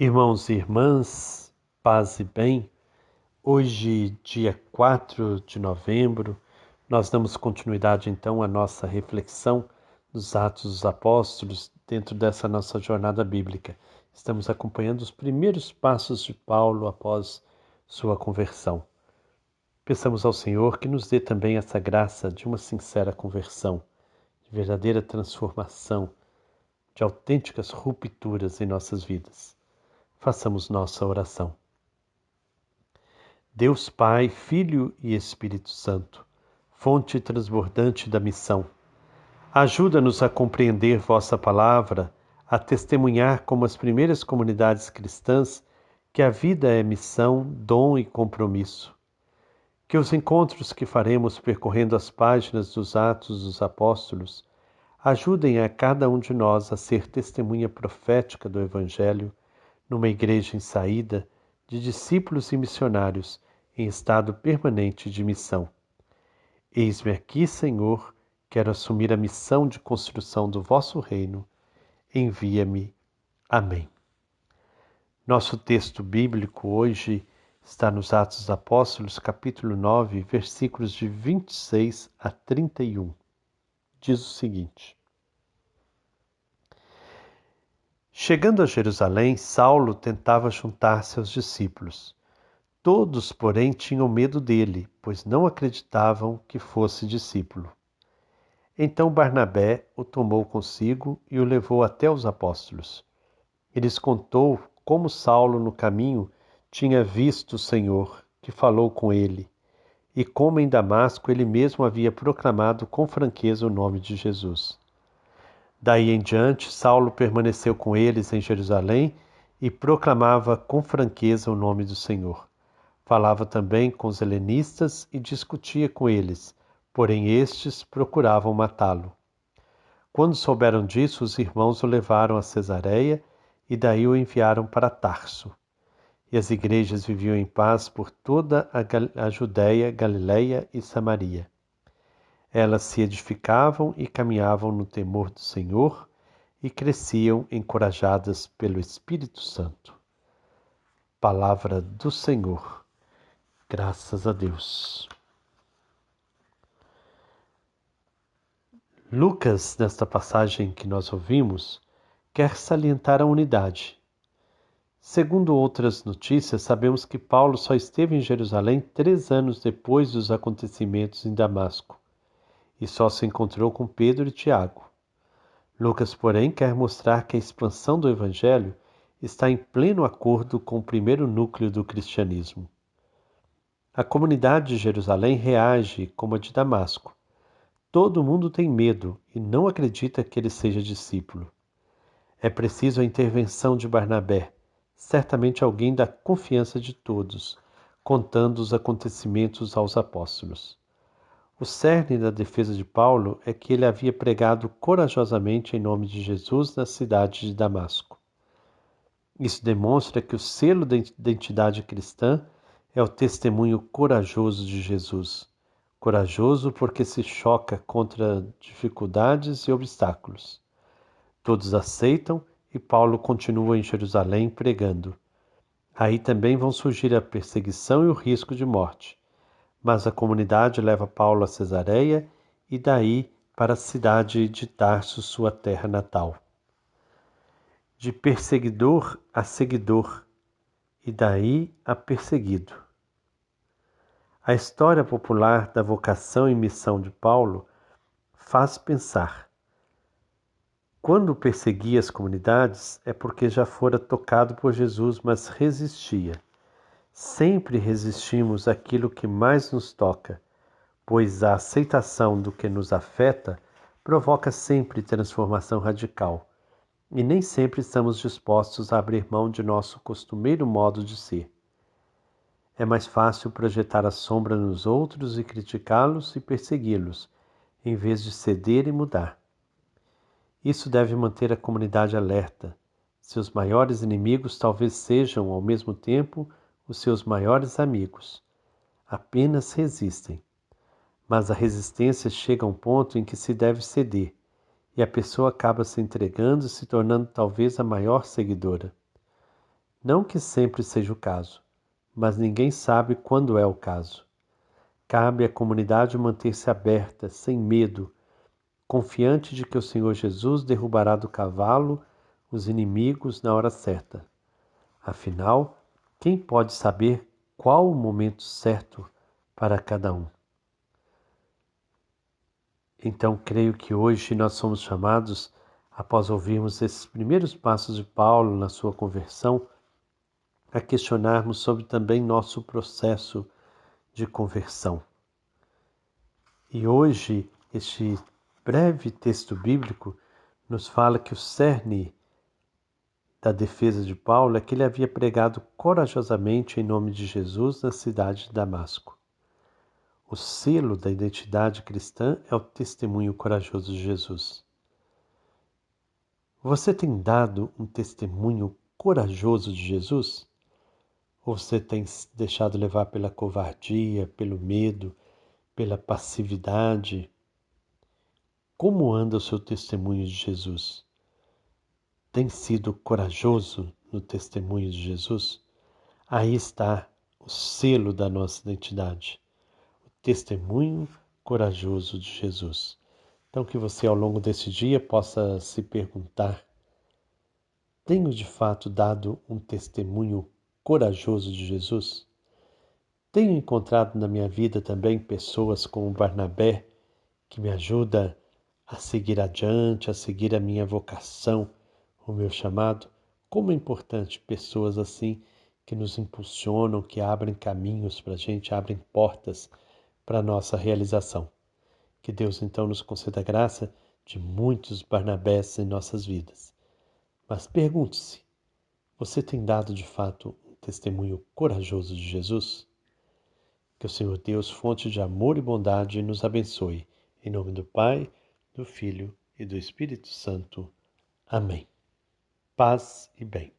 Irmãos e irmãs, paz e bem, hoje, dia 4 de novembro, nós damos continuidade então à nossa reflexão dos Atos dos Apóstolos dentro dessa nossa jornada bíblica. Estamos acompanhando os primeiros passos de Paulo após sua conversão. Peçamos ao Senhor que nos dê também essa graça de uma sincera conversão, de verdadeira transformação, de autênticas rupturas em nossas vidas. Façamos nossa oração. Deus Pai, Filho e Espírito Santo, fonte transbordante da missão, ajuda-nos a compreender vossa palavra, a testemunhar como as primeiras comunidades cristãs que a vida é missão, dom e compromisso. Que os encontros que faremos percorrendo as páginas dos Atos dos Apóstolos ajudem a cada um de nós a ser testemunha profética do Evangelho numa igreja em saída, de discípulos e missionários em estado permanente de missão. Eis-me aqui, Senhor, quero assumir a missão de construção do vosso reino. Envia-me. Amém. Nosso texto bíblico hoje está nos Atos dos Apóstolos, capítulo 9, versículos de 26 a 31. Diz o seguinte: Chegando a Jerusalém, Saulo tentava juntar-se aos discípulos. Todos, porém, tinham medo dele, pois não acreditavam que fosse discípulo. Então Barnabé o tomou consigo e o levou até os apóstolos. Ele lhes contou como Saulo, no caminho, tinha visto o Senhor, que falou com ele, e como em Damasco ele mesmo havia proclamado com franqueza o nome de Jesus. Daí em diante, Saulo permaneceu com eles em Jerusalém e proclamava com franqueza o nome do Senhor. Falava também com os helenistas e discutia com eles, porém estes procuravam matá-lo. Quando souberam disso, os irmãos o levaram a Cesareia e daí o enviaram para Tarso. E as igrejas viviam em paz por toda a Judéia, Galiléia e Samaria. Elas se edificavam e caminhavam no temor do Senhor e cresciam encorajadas pelo Espírito Santo. Palavra do Senhor. Graças a Deus. Lucas, nesta passagem que nós ouvimos, quer salientar a unidade. Segundo outras notícias, sabemos que Paulo só esteve em Jerusalém 3 anos depois dos acontecimentos em Damasco, e só se encontrou com Pedro e Tiago. Lucas, porém, quer mostrar que a expansão do Evangelho está em pleno acordo com o primeiro núcleo do cristianismo. A comunidade de Jerusalém reage como a de Damasco. Todo mundo tem medo e não acredita que ele seja discípulo. É preciso a intervenção de Barnabé, certamente alguém da confiança de todos, contando os acontecimentos aos apóstolos. O cerne da defesa de Paulo é que ele havia pregado corajosamente em nome de Jesus na cidade de Damasco. Isso demonstra que o selo da identidade cristã é o testemunho corajoso de Jesus. Corajoso porque se choca contra dificuldades e obstáculos. Todos aceitam e Paulo continua em Jerusalém pregando. Aí também vão surgir a perseguição e o risco de morte. Mas a comunidade leva Paulo a Cesareia e daí para a cidade de Tarso, sua terra natal. De perseguidor a seguidor, e daí a perseguido. A história popular da vocação e missão de Paulo faz pensar. Quando perseguia as comunidades é porque já fora tocado por Jesus, mas resistia. Sempre resistimos àquilo que mais nos toca, pois a aceitação do que nos afeta provoca sempre transformação radical, e nem sempre estamos dispostos a abrir mão de nosso costumeiro modo de ser. É mais fácil projetar a sombra nos outros e criticá-los e persegui-los, em vez de ceder e mudar. Isso deve manter a comunidade alerta. Seus maiores inimigos talvez sejam, ao mesmo tempo, os seus maiores amigos. Apenas resistem. Mas a resistência chega a um ponto em que se deve ceder, e a pessoa acaba se entregando e se tornando talvez a maior seguidora. Não que sempre seja o caso, mas ninguém sabe quando é o caso. Cabe à comunidade manter-se aberta, sem medo, confiante de que o Senhor Jesus derrubará do cavalo os inimigos na hora certa. Afinal, quem pode saber qual o momento certo para cada um? Então, creio que hoje nós somos chamados, após ouvirmos esses primeiros passos de Paulo na sua conversão, a questionarmos sobre também nosso processo de conversão. E hoje, este breve texto bíblico nos fala que o cerne da defesa de Paulo é que ele havia pregado corajosamente em nome de Jesus na cidade de Damasco. O selo da identidade cristã é o testemunho corajoso de Jesus. Você tem dado um testemunho corajoso de Jesus? Ou você tem se deixado levar pela covardia, pelo medo, pela passividade? Como anda o seu testemunho de Jesus? Tem sido corajoso no testemunho de Jesus? Aí está o selo da nossa identidade, o testemunho corajoso de Jesus. Então que você ao longo desse dia possa se perguntar: tenho de fato dado um testemunho corajoso de Jesus? Tenho encontrado na minha vida também pessoas como Barnabé, que me ajuda a seguir adiante, a seguir a minha vocação, o meu chamado? Como é importante pessoas assim que nos impulsionam, que abrem caminhos para a gente, abrem portas para a nossa realização. Que Deus então nos conceda a graça de muitos Barnabés em nossas vidas. Mas pergunte-se, você tem dado de fato um testemunho corajoso de Jesus? Que o Senhor Deus, fonte de amor e bondade, nos abençoe. Em nome do Pai, do Filho e do Espírito Santo. Amém. Paz e bem.